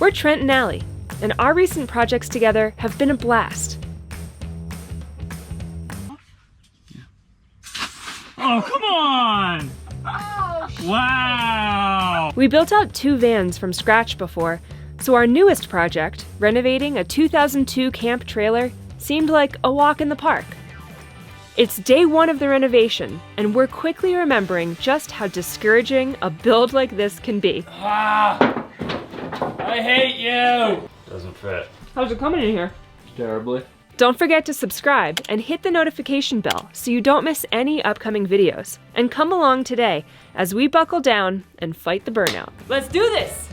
We're Trent and Allie, and our recent projects together have been a blast. Oh, come on! Oh, wow! We built out 2 vans from scratch before, so our newest project, renovating a 2002 camp trailer, seemed like a walk in the park. It's day 1 of the renovation, and we're quickly remembering just how discouraging a build like this can be. Ah! I hate you! Doesn't fit. How's it coming in here? Terribly. Don't forget to subscribe and hit the notification bell so you don't miss any upcoming videos. And come along today as we buckle down and fight the burnout. Let's do this!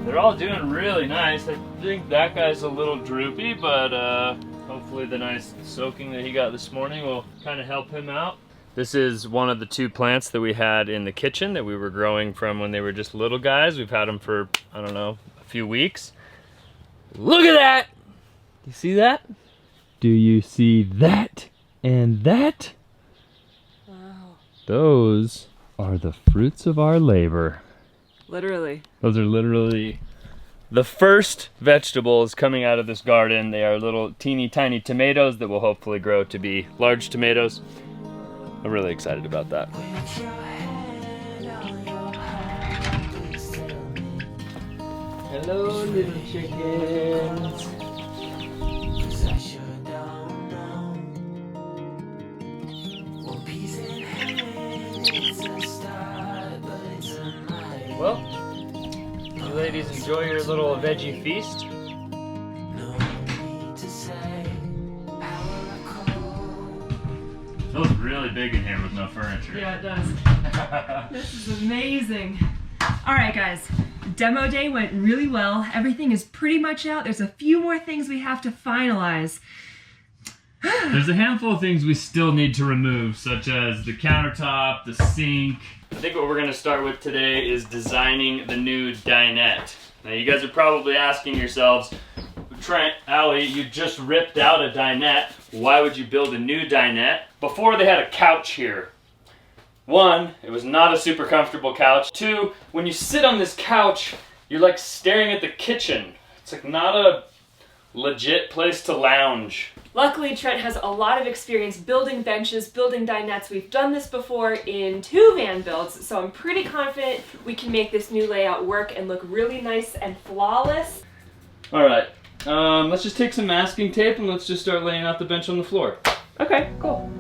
They're all doing really nice. I think that guy's a little droopy, but hopefully the nice soaking that he got this morning will kind of help him out. This is one of the 2 plants that we had in the kitchen that we were growing from when they were just little guys. We've had them for, I don't know, a few weeks. Look at that! You see that? Do you see that and that? Wow. Those are the fruits of our labor. Literally. Those are literally the first vegetables coming out of this garden. They are little teeny tiny tomatoes that will hopefully grow to be large tomatoes. I'm really excited about that. Hello, little chickens. Well, you ladies enjoy your little veggie feast. Feels really big in here with no furniture. Yeah, it does. This is amazing. All right, guys. Demo day went really well. Everything is pretty much out. There's a few more things we have to finalize. There's a handful of things we still need to remove, such as the countertop, the sink. I think what we're gonna start with today is designing the new dinette. Now you guys are probably asking yourselves, Trent, Allie, you just ripped out a dinette. Why would you build a new dinette? Before they had a couch here. 1, it was not a super comfortable couch. 2, when you sit on this couch, you're like staring at the kitchen. It's like not a legit place to lounge. Luckily, Trent has a lot of experience building benches, building dinettes. We've done this before in 2 van builds, so I'm pretty confident we can make this new layout work and look really nice and flawless. All right, let's just take some masking tape and let's just start laying out the bench on the floor. Okay, cool.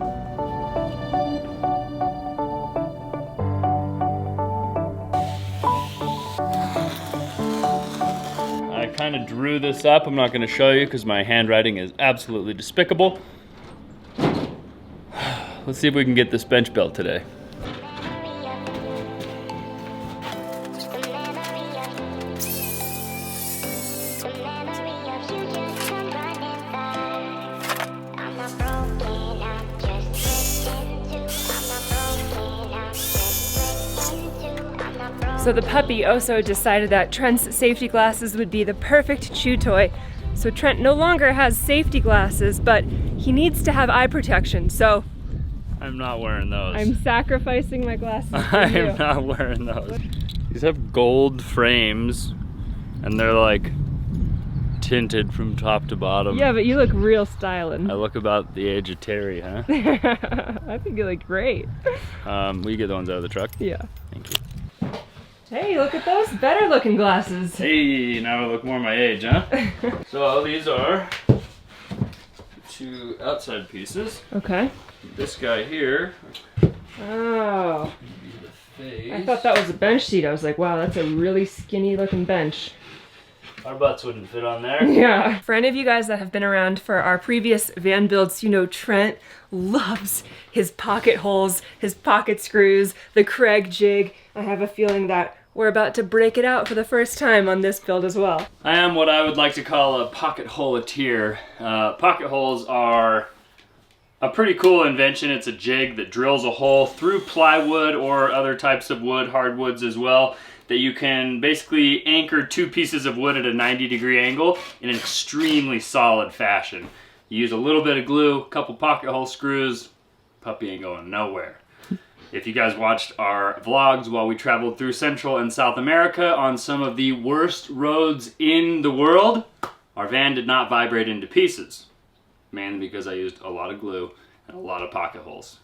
I kind of drew this up. I'm not going to show you because my handwriting is absolutely despicable. Let's see if we can get this bench built today. So the puppy also decided that Trent's safety glasses would be the perfect chew toy. So Trent no longer has safety glasses, but he needs to have eye protection, so I'm not wearing those. I'm sacrificing my glasses for I you. am not wearing those. These have gold frames and they're like tinted from top to bottom. Yeah, but you look real styling. I look about the age of Terry, huh? I think you look great. Will you get the ones out of the truck? Yeah. Thank you. Hey, look at those better looking glasses. Hey, now I look more my age, huh? So these are 2 outside pieces. Okay. This guy here. Oh. The face. I thought that was a bench seat. I was like, wow, that's a really skinny looking bench. Our butts wouldn't fit on there. Yeah. For any of you guys that have been around for our previous van builds, you know Trent loves his pocket holes, his pocket screws, the Craig jig. I have a feeling that we're about to break it out for the first time on this build as well. I am what I would like to call a pocket holeateer. Pocket holes are a pretty cool invention. It's a jig that drills a hole through plywood or other types of wood, hardwoods as well. that you can basically anchor two pieces of wood at a 90-degree angle in an extremely solid fashion. You use a little bit of glue, a couple pocket hole screws, puppy ain't going nowhere. If you guys watched our vlogs while we traveled through Central and South America on some of the worst roads in the world, our van did not vibrate into pieces. Mainly because I used a lot of glue and a lot of pocket holes.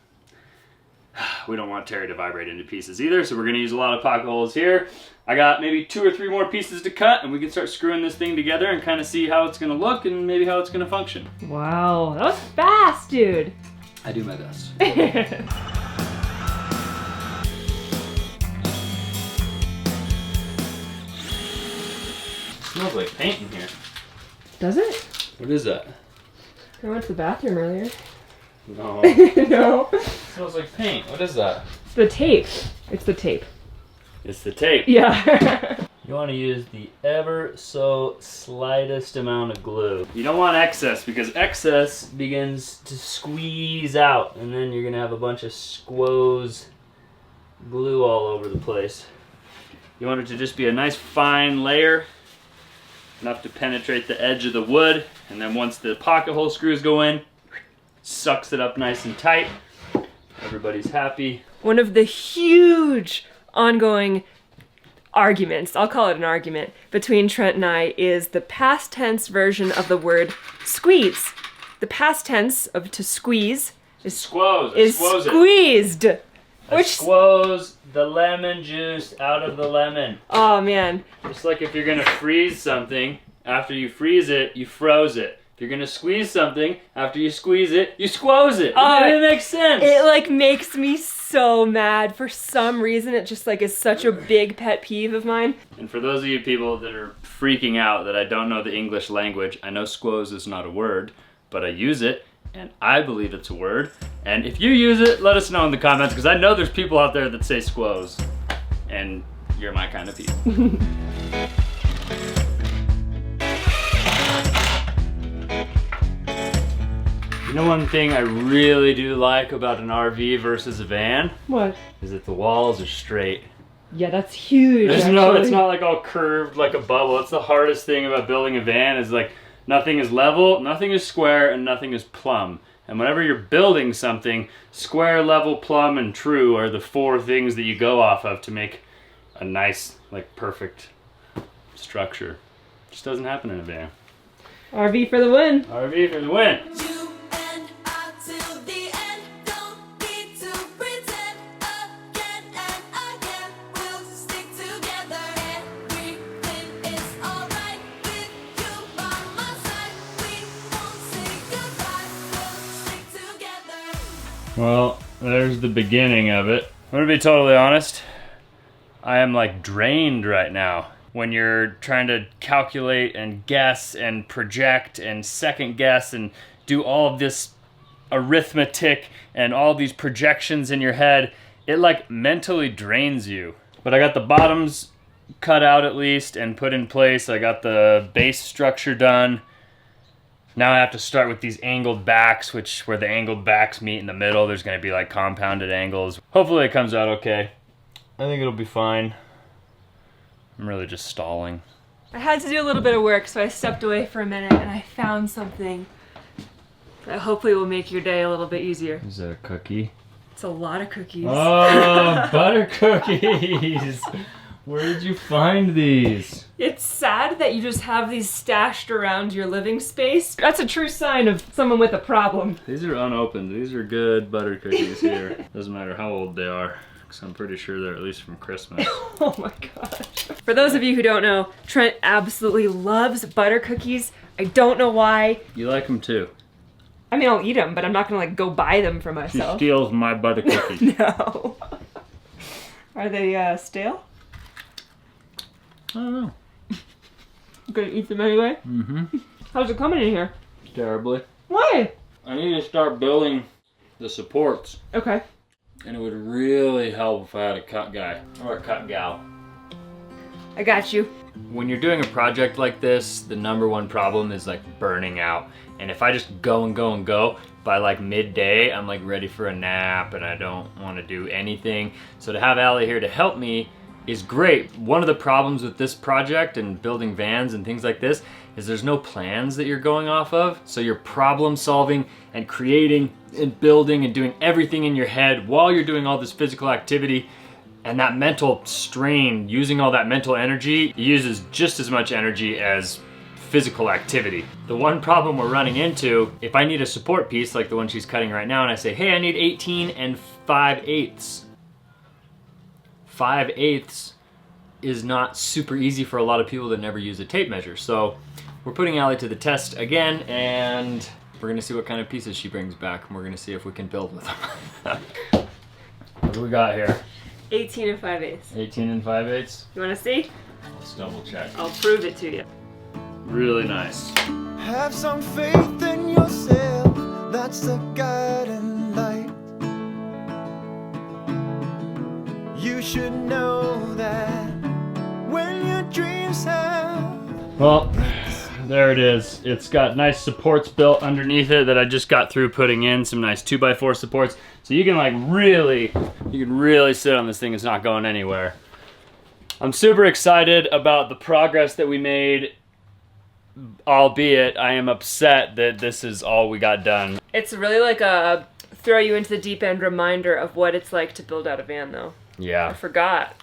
We don't want Terry to vibrate into pieces either, so we're gonna use a lot of pocket holes here. I got maybe 2 or 3 more pieces to cut, and we can start screwing this thing together and kind of see how it's gonna look and maybe how it's gonna function. Wow, that was fast, dude. I do my best. Smells like paint in here. Does it? What is that? I went to the bathroom earlier. No. No. It smells like paint. What is that? It's the tape. It's the tape. It's the tape. Yeah. You want to use the ever so slightest amount of glue. You don't want excess because excess begins to squeeze out and then you're going to have a bunch of squoze glue all over the place. You want it to just be a nice fine layer, enough to penetrate the edge of the wood, and then once the pocket hole screws go in, sucks it up nice and tight. Everybody's happy. One of the huge ongoing arguments, I'll call it an argument, between Trent and I is the past tense version of the word squeeze. The past tense of to squeeze is Squoze. is Squoze it. squeezed. I Which squoze the lemon juice out of the lemon. oh man. Just like if you're gonna freeze something, after you freeze it, you froze it. If you're gonna squeeze something, after you squeeze it, you squoze it. It makes sense. It like makes me so mad for some reason. It just like is such a big pet peeve of mine. And for those of you people that are freaking out that I don't know the English language, I know squoze is not a word, but I use it, and I believe it's a word. And if you use it, let us know in the comments, because I know there's people out there that say squoze, and you're my kind of people. You know one thing I really do like about an RV versus a van? What? Is that the walls are straight. Yeah, that's huge. It's actually. not like all curved like a bubble. It's the hardest thing about building a van is like nothing is level, nothing is square, and nothing is plumb. And whenever you're building something, square, level, plumb, and true are the 4 things that you go off of to make a nice, like perfect structure. Just doesn't happen in a van. RV for the win. RV for the win. Well, there's the beginning of it. I'm gonna be totally honest. I am like drained right now. When you're trying to calculate and guess and project and second guess and do all of this arithmetic and all these projections in your head, it like mentally drains you. But I got the bottoms cut out at least and put in place. I got the base structure done. Now I have to start with these angled backs, where the angled backs meet in the middle, there's gonna be like compounded angles. Hopefully it comes out okay. I think it'll be fine. I'm really just stalling. I had to do a little bit of work, so I stepped away for a minute and I found something that hopefully will make your day a little bit easier. Is that a cookie? It's a lot of cookies. Oh, butter cookies! Where did you find these? It's sad that you just have these stashed around your living space. That's a true sign of someone with a problem. These are unopened. These are good butter cookies here. Doesn't matter how old they are, because I'm pretty sure they're at least from Christmas. Oh my gosh. For those of you who don't know, Trent absolutely loves butter cookies. I don't know why. You like them too? I mean, I'll eat them, but I'm not gonna like go buy them for She myself. steals my butter cookies. No. Are they stale? I don't know. You gonna eat them anyway? Mm-hmm. How's it coming in here? Terribly. Why? I need to start building the supports. Okay. And it would really help if I had a cut guy or a cut gal. I got you. When you're doing a project like this, the #1 problem is like burning out. And if I just go and go and go, by like midday, I'm like ready for a nap and I don't want to do anything. So to have Allie here to help me is great. One of the problems with this project and building vans and things like this is there's no plans that you're going off of. So you're problem solving and creating and building and doing everything in your head while you're doing all this physical activity. And that mental strain, using all that mental energy, uses just as much energy as physical activity. The one problem we're running into, if I need a support piece like the one she's cutting right now and I say, hey, I need 18 and 5/8. 5/8 is not super easy for a lot of people that never use a tape measure. So we're putting Allie to the test again, and we're gonna see what kind of pieces she brings back, and we're gonna see if we can build with them. What do we got here? 18 and 5/8. 18 and 5/8. You wanna see? Let's double check. I'll prove it to you. Really nice. Have some faith in yourself, that's the guiding light. You should know that when your dreams have... Well, there it is. It's got nice supports built underneath it that I just got through putting in, some nice 2x4 supports. So you can really sit on this thing, it's not going anywhere. I'm super excited about the progress that we made, albeit I am upset that this is all we got done. It's really like a throw you into the deep end reminder of what it's like to build out a van though. Yeah. I forgot.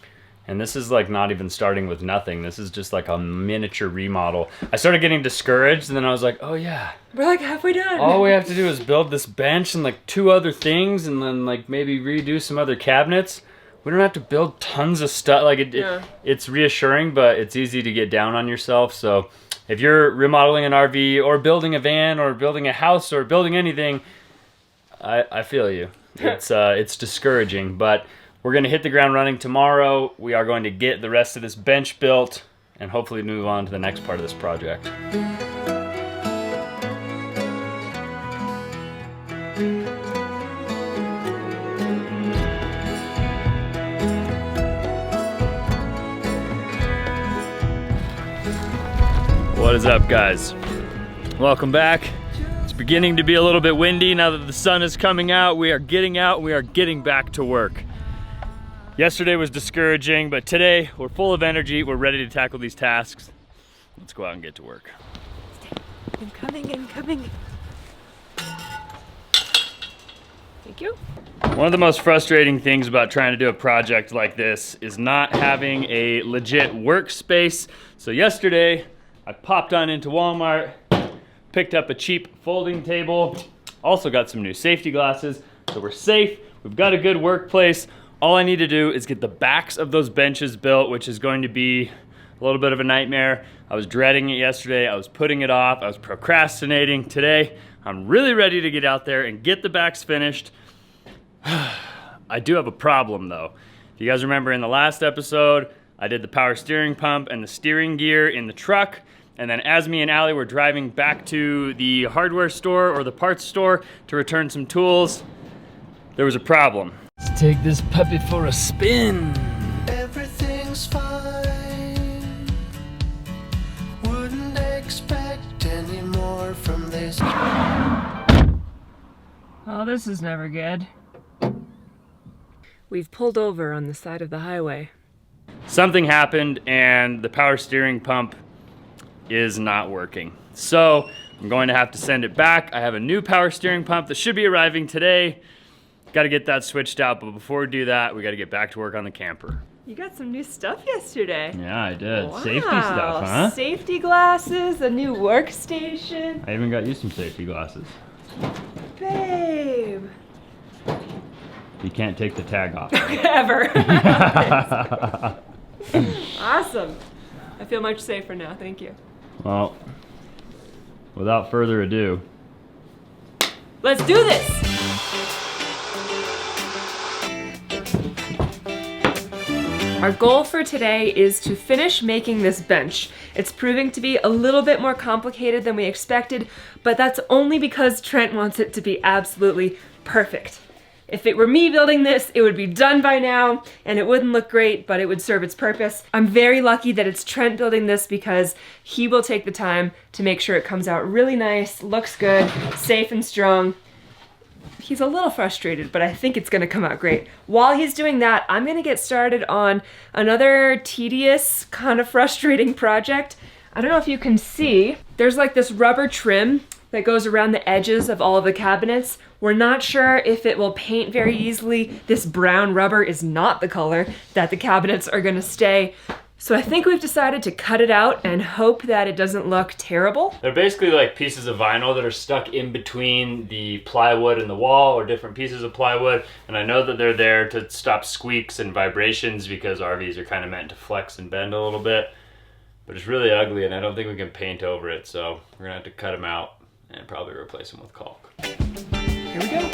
And this is like not even starting with nothing. This is just like a miniature remodel. I started getting discouraged and then I was like, oh yeah. We're like halfway done. All we have to do is build this bench and like 2 other things and then like maybe redo some other cabinets. We don't have to build tons of stuff. Like it's reassuring, but it's easy to get down on yourself. So if you're remodeling an RV or building a van or building a house or building anything, I feel you. It's discouraging, but we're gonna hit the ground running tomorrow. We are going to get the rest of this bench built and hopefully move on to the next part of this project. What is up, guys? Welcome back. It's beginning to be a little bit windy now that the sun is coming out. We are getting out, we are getting back to work. Yesterday was discouraging, but today we're full of energy. We're ready to tackle these tasks. Let's go out and get to work. Incoming, incoming. Thank you. One of the most frustrating things about trying to do a project like this is not having a legit workspace. So yesterday, I popped on into Walmart, picked up a cheap folding table, also got some new safety glasses, so we're safe, we've got a good workplace. All I need to do is get the backs of those benches built, which is going to be a little bit of a nightmare. I was dreading it yesterday, I was putting it off, I was procrastinating. Today, I'm really ready to get out there and get the backs finished. I do have a problem though. If you guys remember in the last episode, I did the power steering pump and the steering gear in the truck. And then as me and Allie were driving back to the hardware store or the parts store to return some tools, there was a problem. Let's take this puppy for a spin. Everything's fine. Wouldn't expect any more from this. Oh, this is never good. We've pulled over on the side of the highway. Something happened and the power steering pump is not working. So I'm going to have to send it back. I have a new power steering pump that should be arriving today. Got to get that switched out, but before we do that, we got to get back to work on the camper. You got some new stuff yesterday. Yeah, I did. Wow. Safety stuff, huh? Safety glasses, a new workstation. I even got you some safety glasses. Babe. You can't take the tag off. Ever. Awesome. I feel much safer now, thank you. Well, without further ado, let's do this! Our goal for today is to finish making this bench. It's proving to be a little bit more complicated than we expected, but that's only because Trent wants it to be absolutely perfect. If it were me building this, it would be done by now, and it wouldn't look great, but it would serve its purpose. I'm very lucky that it's Trent building this because he will take the time to make sure it comes out really nice, looks good, safe and strong. He's a little frustrated, but I think it's gonna come out great. While he's doing that, I'm gonna get started on another tedious, kind of frustrating project. I don't know if you can see, there's like this rubber trim that goes around the edges of all of the cabinets. We're not sure if it will paint very easily. This brown rubber is not the color that the cabinets are gonna stay. So I think we've decided to cut it out and hope that it doesn't look terrible. They're basically like pieces of vinyl that are stuck in between the plywood and the wall, or different pieces of plywood. And I know that they're there to stop squeaks and vibrations because RVs are kind of meant to flex and bend a little bit. But it's really ugly and I don't think we can paint over it. So we're gonna have to cut them out and probably replace them with caulk. Here we go.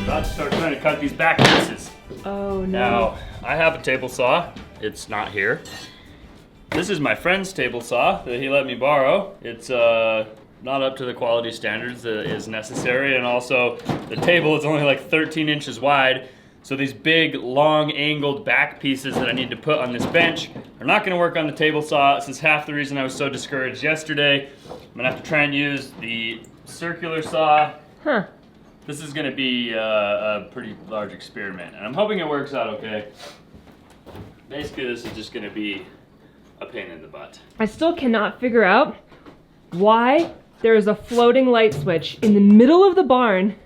About to start trying to cut these back pieces. Oh no. Now, I have a table saw. It's not here. This is my friend's table saw that he let me borrow. It's not up to the quality standards that is necessary, and also the table is only like 13 inches wide, so these big, long, angled back pieces that I need to put on this bench are not gonna work on the table saw. This is half the reason I was so discouraged yesterday. I'm gonna have to try and use the circular saw. Huh. This is gonna be a pretty large experiment, and I'm hoping it works out okay. Basically, this is just gonna be a pain in the butt. I still cannot figure out why there is a floating light switch in the middle of the barn.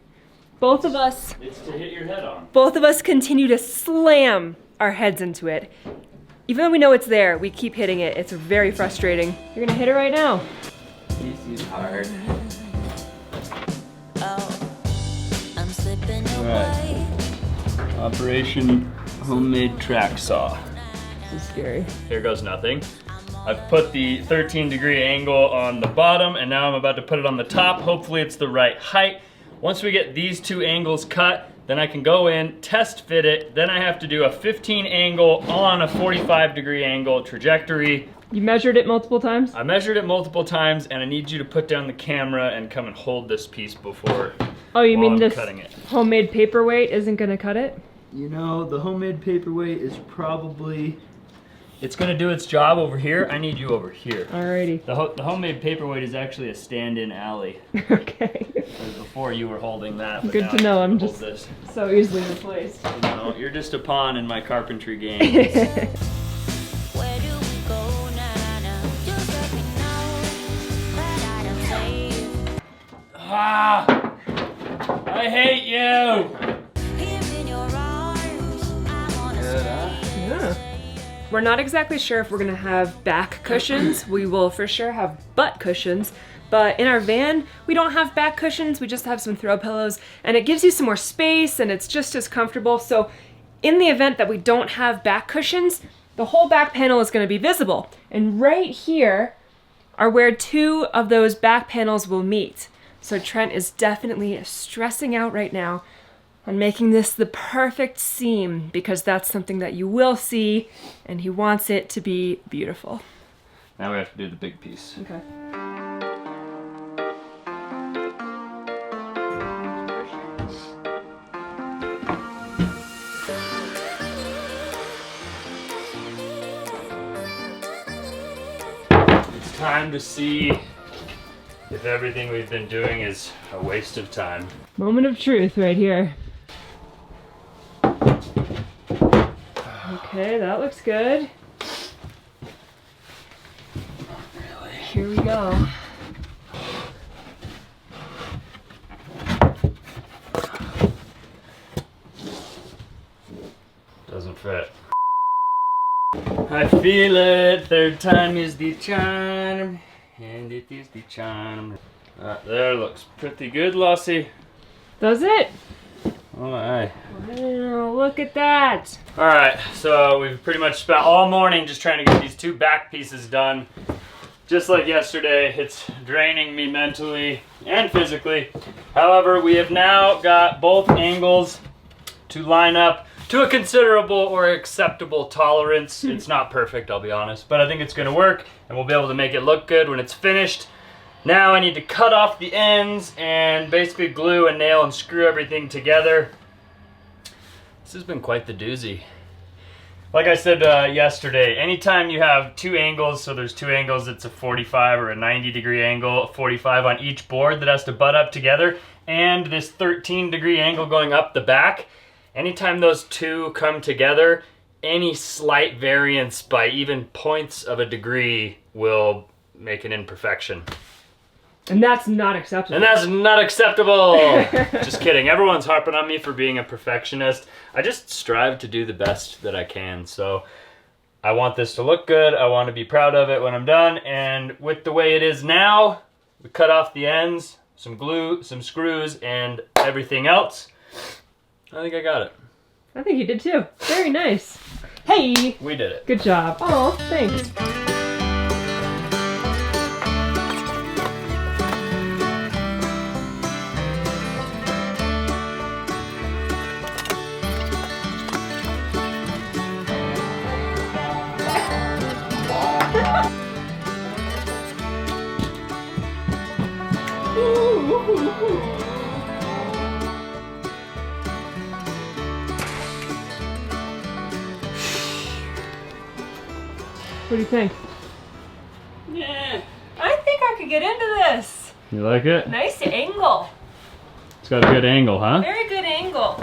Both of us It's to hit your head on. continue to slam our heads into it. Even though we know it's there, we keep hitting it. It's very frustrating. You're gonna hit it right now. This is hard. I'm slipping Right. Operation homemade track saw. This is scary. Here goes nothing. I've put the 13-degree angle on the bottom, and now I'm about to put it on the top. Hopefully it's the right height. Once we get these two angles cut, then I can go in, test fit it, then I have to do a 15 angle on a 45-degree angle trajectory. You measured it multiple times? I measured it multiple times, and I need you to put down the camera and come and hold this piece before Oh, you mean I'm this cutting it. homemade paperweight isn't gonna cut it? You know, the homemade paperweight is probably... It's gonna do its job over here. I need you over here. Alrighty. The homemade paperweight is actually a stand-in Allie. Okay. Before you were holding that. But Good now to know, I I'm can hold just this. so easily replaced. You know, you're just a pawn in my carpentry game. Where do we go now? Just let me know that I am safe. Ah! I hate you! Here in your arms, I wanna stay. Yeah. We're not exactly sure if we're gonna have back cushions. We will for sure have butt cushions, but in our van, we don't have back cushions. We just have some throw pillows, and it gives you some more space and it's just as comfortable. So in the event that we don't have back cushions, the whole back panel is gonna be visible. And right here are where two of those back panels will meet. So Trent is definitely stressing out right now on making this the perfect seam, because that's something that you will see and he wants it to be beautiful. Now we have to do the big piece. Okay. It's time to see if everything we've been doing is a waste of time. Moment of truth right here. Okay, that looks good. Here we go. Doesn't fit. I feel it, third time is the charm, and it is the charm. There, looks pretty good, Lossie. Does it? Oh my. Wow, look at that. Alright, so we've pretty much spent all morning just trying to get these two back pieces done. Just like yesterday, it's draining me mentally and physically. However, we have now got both angles to line up to a considerable or acceptable tolerance. It's not perfect, I'll be honest, but I think it's gonna work and we'll be able to make it look good when it's finished. Now I need to cut off the ends and basically glue and nail and screw everything together. This has been quite the doozy. Like I said yesterday, anytime you have two angles, so there's two angles, it's a 45 or a 90-degree angle, 45 on each board that has to butt up together, and this 13-degree angle going up the back, anytime those two come together, any slight variance by even points of a degree will make an imperfection. And that's not acceptable. And that's not acceptable! Just kidding. Everyone's harping on me for being a perfectionist. I just strive to do the best that I can. So I want this to look good. I want to be proud of it when I'm done. And with the way it is now, we cut off the ends, some glue, some screws, and everything else. I think I got it. I think you did too. Very nice. Hey! We did it. Good job. Oh, thanks. What do you think? Yeah. I think I could get into this. You like it? Nice angle. It's got a good angle, huh? Very good angle.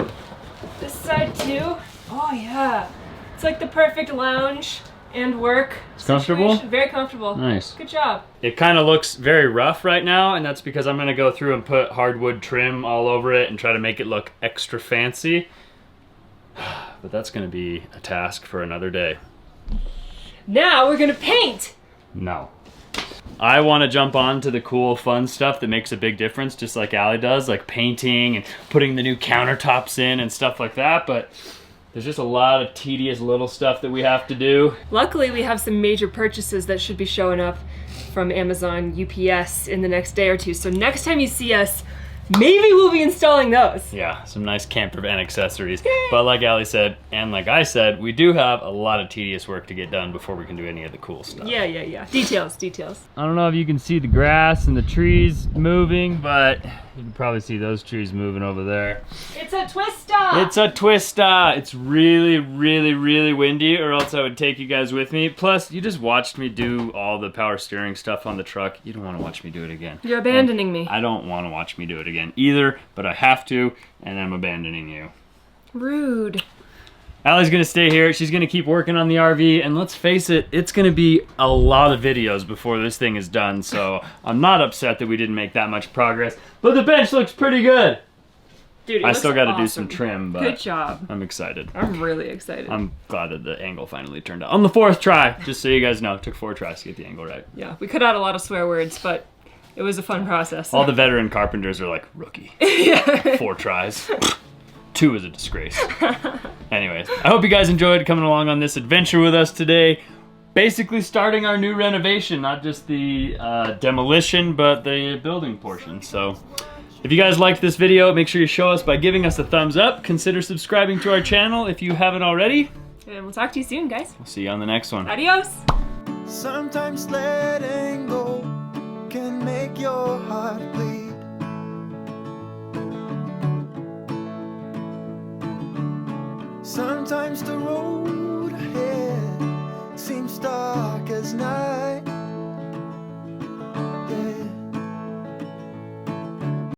This side too. Oh yeah. It's like the perfect lounge and work. It's comfortable? situation. Very comfortable. Nice. Good job. It kind of looks very rough right now, and that's because I'm going to go through and put hardwood trim all over it and try to make it look extra fancy. But that's going to be a task for another day. Now we're gonna paint. No. I want to jump on to the cool, fun stuff that makes a big difference, just like Allie does, like painting and putting the new countertops in and stuff like that, but there's just a lot of tedious little stuff that we have to do. Luckily, we have some major purchases that should be showing up from Amazon UPS in the next day or two. So next time you see us, maybe we'll be installing those. Yeah, some nice camper van accessories. But like Allie said, and like I said, we do have a lot of tedious work to get done before we can do any of the cool stuff. Yeah. Details. I don't know if you can see the grass and the trees moving, but you can probably see those trees moving over there. It's a twister. It's a twister. It's really, really, really windy, or else I would take you guys with me. Plus, you just watched me do all the power steering stuff on the truck. You don't want to watch me do it again. You're abandoning me. I don't want to watch me do it again either, but I have to, and I'm abandoning you. Rude. Allie's gonna stay here. She's gonna keep working on the RV, and let's face it, it's gonna be a lot of videos before this thing is done, so I'm not upset that we didn't make that much progress, but the bench looks pretty good. Dude, I still gotta awesome. do some trim, but Good job. I'm excited. I'm really excited. I'm glad that the angle finally turned out. On the 4th try, just so you guys know, it took 4 tries to get the angle right. Yeah, we cut out a lot of swear words, but it was a fun process. All the veteran carpenters are like, rookie. Yeah. 4 tries. 2 is a disgrace. Anyways, I hope you guys enjoyed coming along on this adventure with us today. Basically starting our new renovation, not just the demolition, but the building portion. So if you guys liked this video, make sure you show us by giving us a thumbs up. Consider subscribing to our channel if you haven't already. And we'll talk to you soon, guys. We'll see you on the next one. Adios. Sometimes letting go can make your heart bleed. Sometimes the road ahead seems dark as night.